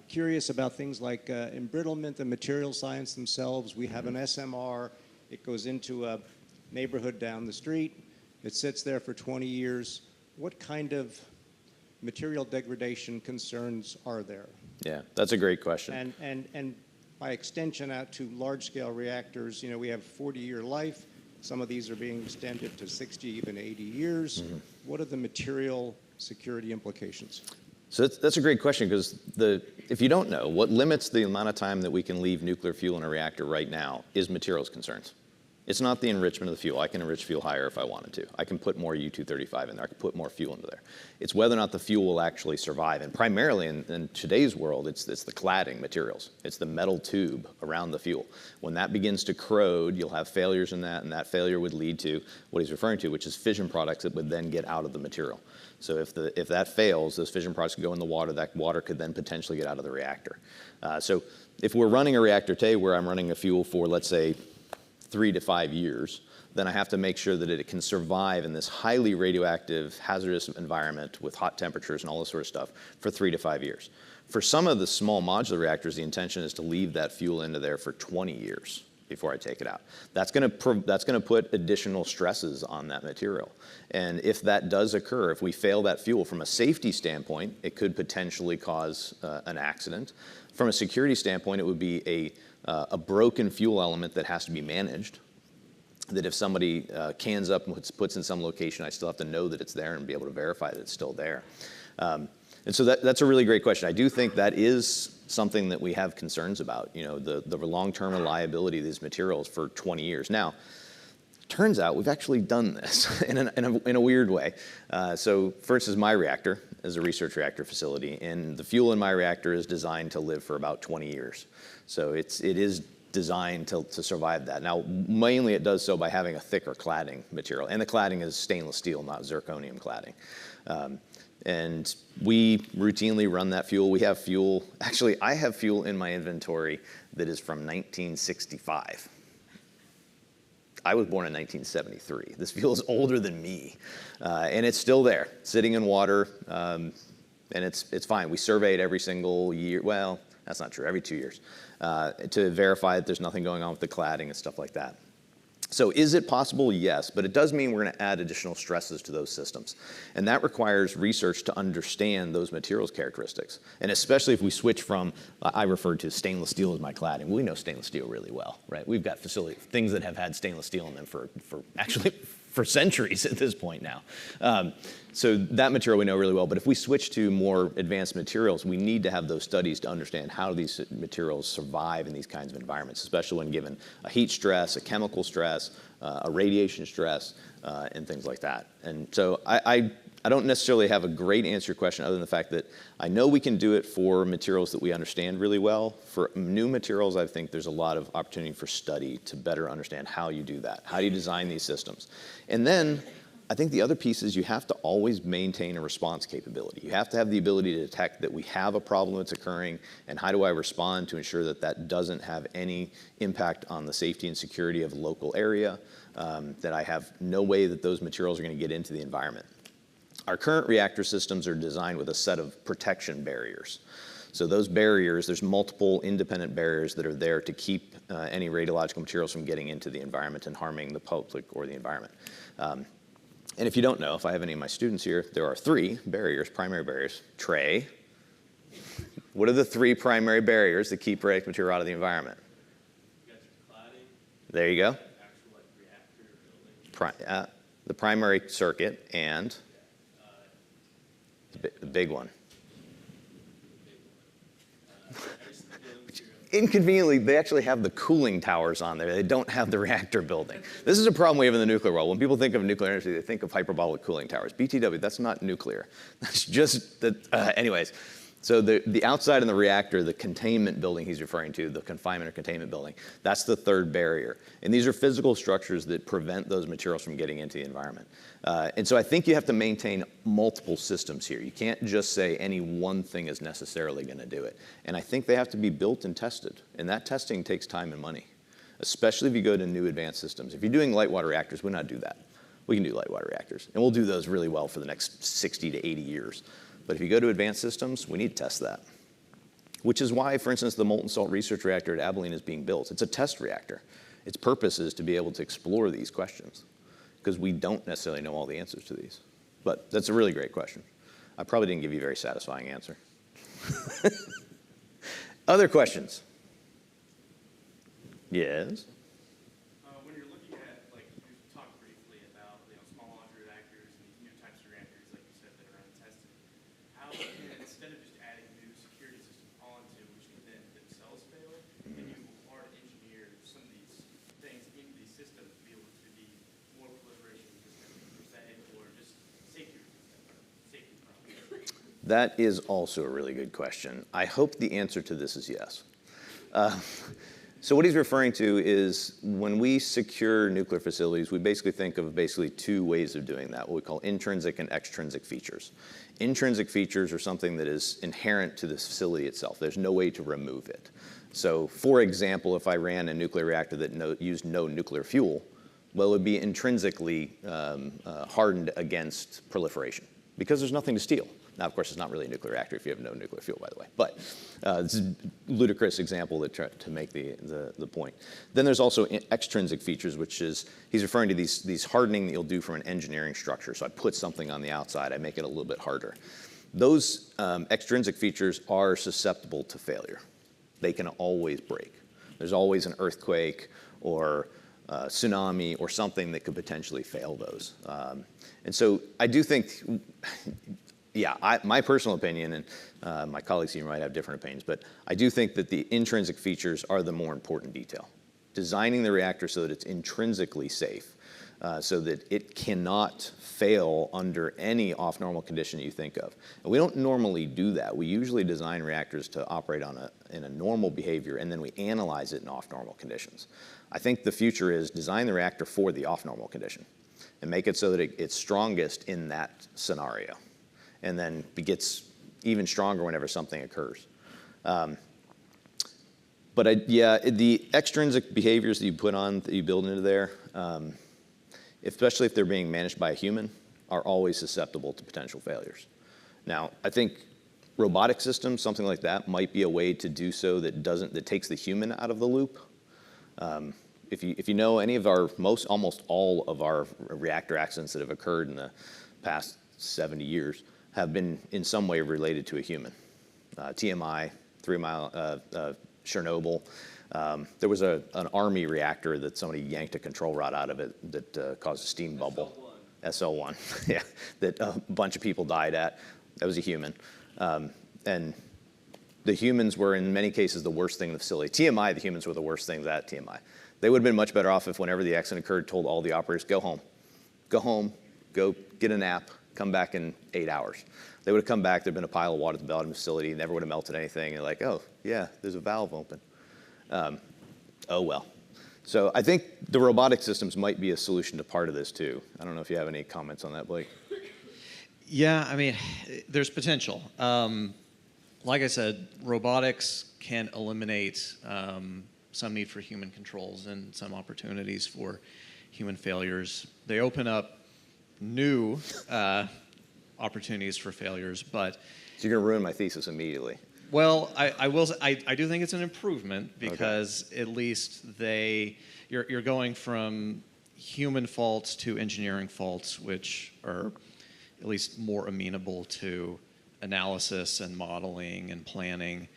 Curious about things like embrittlement and material science themselves. We have an SMR. It goes into a neighborhood down the street. It sits there for 20 years. What kind of material degradation concerns are there? Yeah, that's a great question. And by extension out to large-scale reactors, we have 40-year life. Some of these are being extended to 60, even 80 years. Mm-hmm. What are the material security implications? So that's a great question, because if you don't know, what limits the amount of time that we can leave nuclear fuel in a reactor right now is materials concerns. It's not the enrichment of the fuel. I can enrich fuel higher if I wanted to. I can put more U-235 in there. I can put more fuel into there. It's whether or not the fuel will actually survive. And primarily in today's world, it's the cladding materials. It's the metal tube around the fuel. When that begins to corrode, you'll have failures in that, and that failure would lead to what he's referring to, which is fission products that would then get out of the material. So if that fails, those fission products could go in the water. That water could then potentially get out of the reactor. So if we're running a reactor today where I'm running a fuel for, let's say, 3 to 5 years, then I have to make sure that it can survive in this highly radioactive, hazardous environment with hot temperatures and all this sort of stuff for 3 to 5 years. For some of the small modular reactors, the intention is to leave that fuel into there for 20 years before I take it out. That's going to put additional stresses on that material. And if that does occur, if we fail that fuel from a safety standpoint, it could potentially cause an accident. From a security standpoint, it would be a broken fuel element that has to be managed, that if somebody cans up and puts in some location, I still have to know that it's there and be able to verify that it's still there. And so that's a really great question. I do think that is something that we have concerns about, the long-term reliability of these materials for 20 years. Now, turns out we've actually done this in a weird way. So for instance, my reactor is a research reactor facility, and the fuel in my reactor is designed to live for about 20 years. So it is designed to survive that. Now, mainly it does so by having a thicker cladding material, and the cladding is stainless steel, not zirconium cladding. And we routinely run that fuel. We have fuel, actually I have fuel in my inventory that is from 1965. I was born in 1973. This fuel is older than me, and it's still there, sitting in water, and it's fine. We survey it every single year. Well, that's not true, every 2 years, to verify that there's nothing going on with the cladding and stuff like that. So is it possible? Yes, but it does mean we're going to add additional stresses to those systems. And that requires research to understand those materials characteristics. And especially if we switch from, I referred to stainless steel as my cladding. We know stainless steel really well, right? We've got things that have had stainless steel in them for centuries at this point now. So that material we know really well, but if we switch to more advanced materials, we need to have those studies to understand how these materials survive in these kinds of environments, especially when given a heat stress, a chemical stress, a radiation stress, and things like that. And so I don't necessarily have a great answer to your question other than the fact that I know we can do it for materials that we understand really well. For new materials, I think there's a lot of opportunity for study to better understand how you do that. How do you design these systems? And then I think the other piece is you have to always maintain a response capability. You have to have the ability to detect that we have a problem that's occurring, and how do I respond to ensure that that doesn't have any impact on the safety and security of the local area, that I have no way that those materials are going to get into the environment. Our current reactor systems are designed with a set of protection barriers. So those barriers, there's multiple independent barriers that are there to keep any radiological materials from getting into the environment and harming the public or the environment. And if you don't know, if I have any of my students here, there are 3 barriers, primary barriers. Trey, what are the 3 primary barriers that keep radioactive material out of the environment? You got your cladding, There you go. actual like reactor building. The primary circuit and the big one. Inconveniently, they actually have the cooling towers on there. They don't have the reactor building. This is a problem we have in the nuclear world. When people think of nuclear energy, they think of hyperbolic cooling towers. BTW, that's not nuclear. That's just the, anyways. So the outside in the reactor, the containment building he's referring to, the confinement or containment building, that's the 3rd barrier. And these are physical structures that prevent those materials from getting into the environment. And so I think you have to maintain multiple systems here. You can't just say any one thing is necessarily going to do it. And I think they have to be built and tested. And that testing takes time and money, especially if you go to new advanced systems. If you're doing light water reactors, we not do that. We can do light water reactors. And we'll do those really well for the next 60 to 80 years. But if you go to advanced systems, we need to test that. Which is why, for instance, the molten salt research reactor at Abilene is being built. It's a test reactor. Its purpose is to be able to explore these questions, because we don't necessarily know all the answers to these. But that's a really great question. I probably didn't give you a very satisfying answer. Other questions? Yes? When you're looking at, like, you talked briefly about, small modular reactors and these new types of reactors, like you said, that are untested, how can, instead of just adding new security systems onto, which can then themselves fail, can you hard engineer some of these things into these systems to be able to be more proliferation resistant per se, or just safety problem? That is also a really good question. I hope the answer to this is yes. So what he's referring to is when we secure nuclear facilities, we basically think of 2 ways of doing that, what we call intrinsic and extrinsic features. Intrinsic features are something that is inherent to the facility itself. There's no way to remove it. So for example, if I ran a nuclear reactor that used no nuclear fuel, well, it would be intrinsically hardened against proliferation because there's nothing to steal. Now, of course, it's not really a nuclear reactor if you have no nuclear fuel, by the way. But this is a ludicrous example to make the point. Then there's also extrinsic features, which is, he's referring to these hardening that you'll do from an engineering structure. So I put something on the outside, I make it a little bit harder. Those extrinsic features are susceptible to failure. They can always break. There's always an earthquake or tsunami or something that could potentially fail those. And so I do think, yeah, my personal opinion, and my colleagues here might have different opinions, but I do think that the intrinsic features are the more important detail. Designing the reactor so that it's intrinsically safe, so that it cannot fail under any off-normal condition you think of. And we don't normally do that. We usually design reactors to operate in a normal behavior, and then we analyze it in off-normal conditions. I think the future is design the reactor for the off-normal condition and make it so that it's strongest in that scenario, and then it gets even stronger whenever something occurs. But yeah, the extrinsic behaviors that you put on, that you build into there, especially if they're being managed by a human, are always susceptible to potential failures. Now, I think robotic systems, something like that, might be a way to do so that takes the human out of the loop. If you know any of almost all of our reactor accidents that have occurred in the past 70 years have been in some way related to a human. TMI, 3 Mile, Chernobyl. There was an Army reactor that somebody yanked a control rod out of it that caused a steam bubble. SL1, yeah, that a bunch of people died at. That was a human. And the humans were, in many cases, the worst thing in the facility. TMI, the humans were the worst things at TMI. They would have been much better off if, whenever the accident occurred, told all the operators, go home, go get a nap, come back in 8 hours. They would have come back, there'd been a pile of water at the bottom of the facility, never would have melted anything, and like, oh, yeah, there's a valve open. Oh, well. So I think the robotic systems might be a solution to part of this too. I don't know if you have any comments on that, Blake. Yeah, I mean, there's potential. Like I said, robotics can eliminate some need for human controls and some opportunities for human failures. They open up new opportunities for failures, but... So you're going to ruin my thesis immediately. Well, I do think it's an improvement because at least you're going from human faults to engineering faults, which are at least more amenable to analysis and modeling and planning,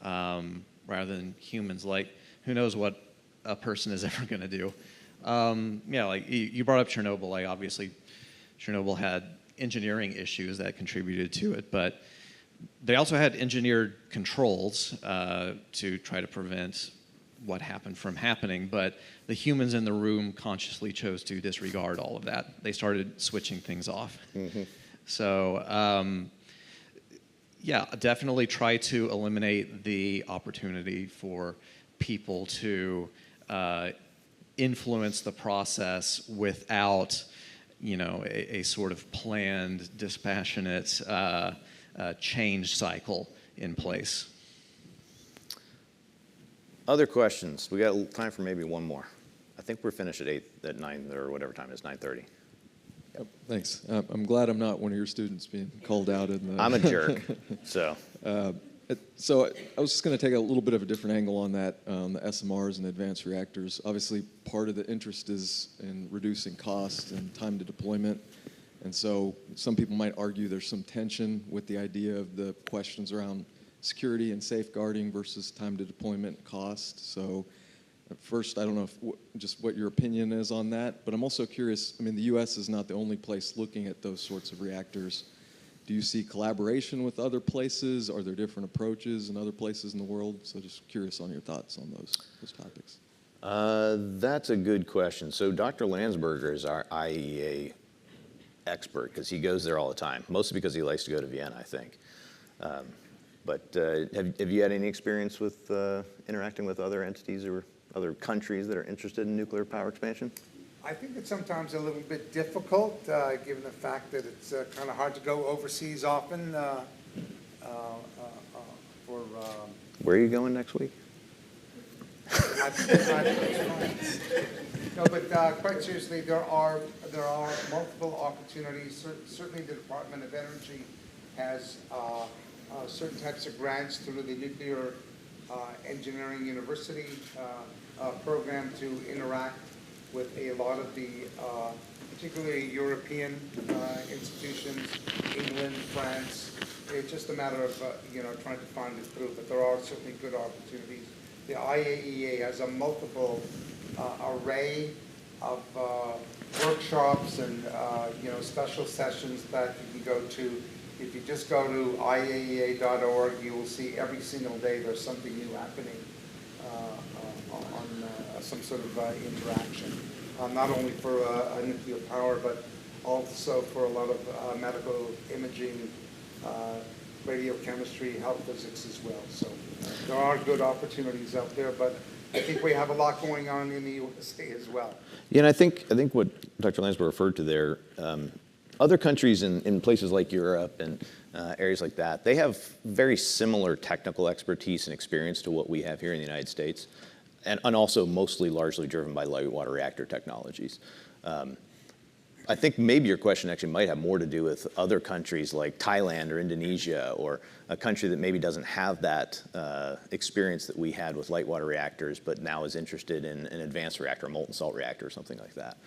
rather than humans. Like, who knows what a person is ever going to do? Yeah, like you brought up Chernobyl. Like, obviously, Chernobyl had engineering issues that contributed to it, but they also had engineered controls to try to prevent what happened from happening, but the humans in the room consciously chose to disregard all of that. They started switching things off. Mm-hmm. So, yeah, definitely try to eliminate the opportunity for people to influence the process without, a sort of planned, dispassionate change cycle in place. Other questions? We got time for maybe one more. I think we're finished at 9 or whatever time it is, 9:30. Thanks. I'm glad I'm not one of your students being called out in the... I'm a jerk, so. So I was just going to take a little bit of a different angle on that, the SMRs and advanced reactors. Obviously, part of the interest is in reducing cost and time to deployment. And so some people might argue there's some tension with the idea of the questions around security and safeguarding versus time to deployment cost. So first, I don't know just what your opinion is on that, but I'm also curious, I mean, the U.S. is not the only place looking at those sorts of reactors. Do you see collaboration with other places? Are there different approaches in other places in the world? So just curious on your thoughts on those topics. That's a good question. So Dr. Landsberger is our IAEA expert because he goes there all the time, mostly because he likes to go to Vienna, I think. But have you had any experience with interacting with other entities or other countries that are interested in nuclear power expansion? I think it's sometimes a little bit difficult, given the fact that it's kind of hard to go overseas often. Where are you going next week? No, but quite seriously, there are multiple opportunities. Certainly, the Department of Energy has certain types of grants through the Nuclear Engineering University program to interact with a lot of the, particularly European institutions, England, France. It's just a matter of trying to find it through. But there are certainly good opportunities. The IAEA has a multiple array of workshops and special sessions that you can go to. If you just go to IAEA.org, you will see every single day there's something new happening on some sort of interaction, not only for nuclear power, but also for a lot of medical imaging, radiochemistry, health physics as well. So there are good opportunities out there, but I think we have a lot going on in the USA as well. Yeah, and I think what Dr. Landsberg referred to there, other countries in places like Europe and areas like that, they have very similar technical expertise and experience to what we have here in the United States, and also mostly largely driven by light water reactor technologies. I think maybe your question actually might have more to do with other countries like Thailand or Indonesia, or a country that maybe doesn't have that experience that we had with light water reactors, but now is interested in an advanced reactor, a molten salt reactor, or something like that.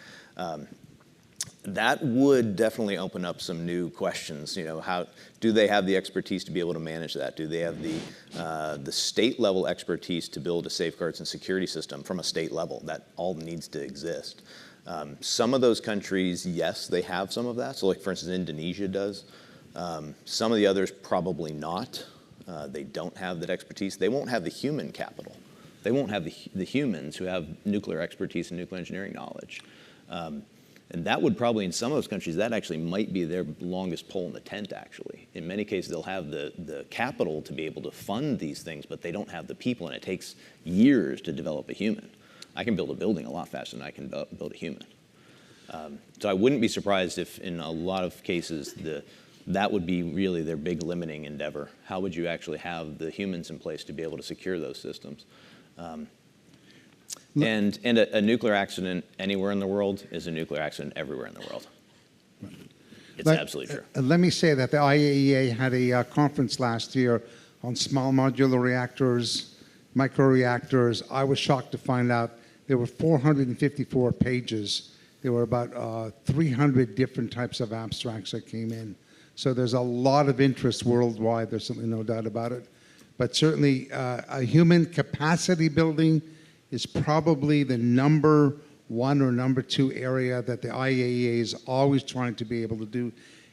That would definitely open up some new questions. How do they have the expertise to be able to manage that? Do they have the state level expertise to build a safeguards and security system from a state level? That all needs to exist. Some of those countries, yes, they have some of that. So like, for instance, Indonesia does. Some of the others probably not. They don't have that expertise. They won't have the human capital. They won't have the humans who have nuclear expertise and nuclear engineering knowledge. And that would probably, in some of those countries, that actually might be their longest pole in the tent, actually. In many cases, they'll have the capital to be able to fund these things, but they don't have the people, and it takes years to develop a human. I can build a building a lot faster than I can build a human. So I wouldn't be surprised if in a lot of cases that would be really their big limiting endeavor. How would you actually have the humans in place to be able to secure those systems? And a nuclear accident anywhere in the world is a nuclear accident everywhere in the world. It's absolutely true. Let me say that the IAEA had a conference last year on small modular reactors, microreactors. I was shocked to find out there were 454 pages. There were about 300 different types of abstracts that came in. So there's a lot of interest worldwide. There's certainly no doubt about it. But certainly a human capacity building is probably the number one or number two area that the IAEA is always trying to be able to do.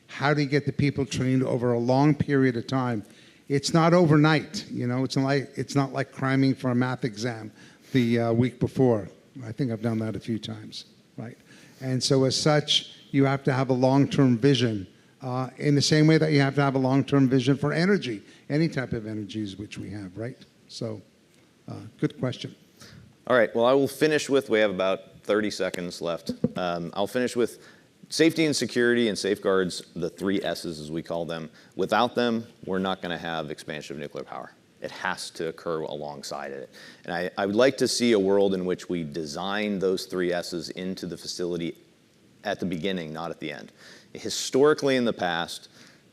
How do you get the people trained over a long period of time? It's not overnight, you know. It's not like cramming for a math exam the week before. I think I've done that a few times, right? And so as such, you have to have a long-term vision in the same way that you have to have a long-term vision for energy, any type of energies which we have, right? So, good question. All right, well, I will finish with, we have about 30 seconds left. I'll finish with safety and security and safeguards, the 3 S's as we call them. Without them, we're not going to have expansion of nuclear power. It has to occur alongside it. And I would like to see a world in which we design those 3 S's into the facility at the beginning, not at the end. Historically in the past,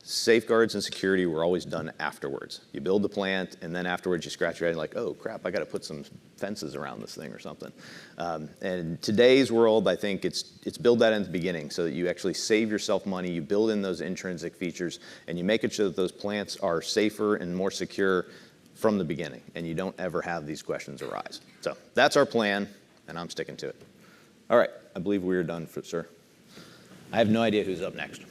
safeguards and security were always done afterwards. You build the plant, and then afterwards you scratch your head like, oh crap, I got to put some fences around this thing or something. And in today's world, I think it's build that in the beginning so that you actually save yourself money, you build in those intrinsic features, and you make it sure that those plants are safer and more secure from the beginning, and you don't ever have these questions arise. So that's our plan, and I'm sticking to it. All right, I believe we are done, sir. I have no idea who's up next.